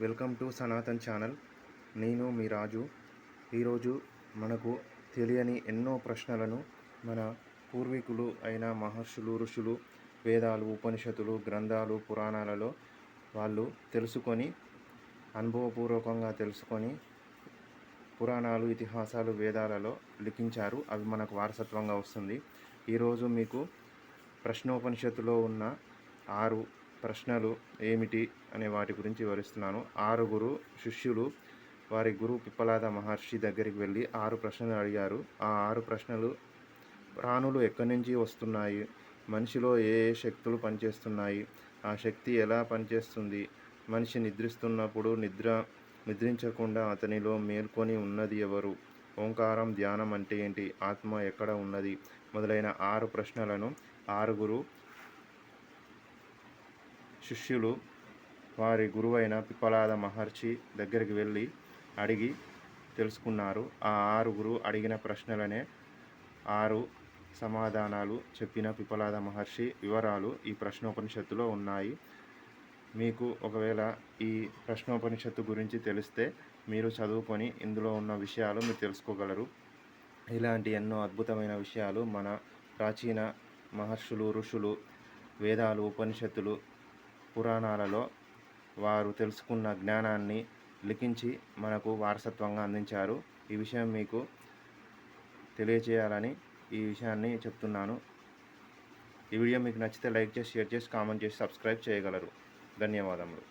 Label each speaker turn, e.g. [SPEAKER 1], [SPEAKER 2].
[SPEAKER 1] Welcome to Sanatan channel. నేను మీ రాజు. ఈరోజు మనకు తెలియని ఎన్నో ప్రశ్నలను మన పూర్వీకులు అయిన మహర్షులు, ఋషులు, వేదాలు, ఉపనిషత్తులు, గ్రంథాలు, పురాణాలలో వాళ్ళు తెలుసుకొని, అనుభవపూర్వకంగా తెలుసుకొని, పురాణాలు, ఇతిహాసాలు, వేదాలలో లిఖించారు. అవి మనకు వారసత్వంగా వస్తుంది. ఈరోజు మీకు ప్రశ్నోపనిషత్తులో ఉన్న 6 ప్రశ్నలు ఏమిటి అనే వాటి గురించి వివరిస్తున్నాను. 6 శిష్యులు వారి గురువు పిప్పలాద మహర్షి దగ్గరికి వెళ్ళి 6 ప్రశ్నలు అడిగారు. ఆ 6 ప్రశ్నలు: ప్రాణులు ఎక్కడి నుంచి వస్తున్నాయి? మనిషిలో ఏ ఏ శక్తులు పనిచేస్తున్నాయి? ఆ శక్తి ఎలా పనిచేస్తుంది? మనిషి నిద్రిస్తున్నప్పుడు నిద్రించకుండా అతనిలో మేల్కొని ఉన్నది ఎవరు? ఓంకారం, ధ్యానం అంటే ఏంటి? ఆత్మ ఎక్కడ ఉన్నది? మొదలైన 6 ప్రశ్నలను 6 శిష్యులు వారి గురువైన పిప్పలాద మహర్షి దగ్గరికి వెళ్ళి అడిగి తెలుసుకున్నారు. ఆ 6 అడిగిన ప్రశ్నలనే 6 సమాధానాలు చెప్పిన పిప్పలాద మహర్షి వివరాలు ఈ ప్రశ్నోపనిషత్తులో ఉన్నాయి. మీకు ఒకవేళ ఈ ప్రశ్నోపనిషత్తు గురించి తెలిస్తే మీరు చదువుకొని ఇందులో ఉన్న విషయాలు మీరు తెలుసుకోగలరు. ఇలాంటి ఎన్నో అద్భుతమైన విషయాలు మన ప్రాచీన మహర్షులు, ఋషులు, వేదాలు, ఉపనిషత్తులు, పురాణాలలో వారు తెలుసుకున్న జ్ఞానాన్ని లిఖించి మనకు వారసత్వంగా అందించారు. ఈ విషయం మీకు తెలియచేయాలని ఈ విషయాన్ని చెప్తున్నాను. ఈ వీడియో మీకు నచ్చితే లైక్ చేసి, షేర్ చేసి, కామెంట్ చేసి, సబ్స్క్రైబ్ చేయగలరు. ధన్యవాదములు.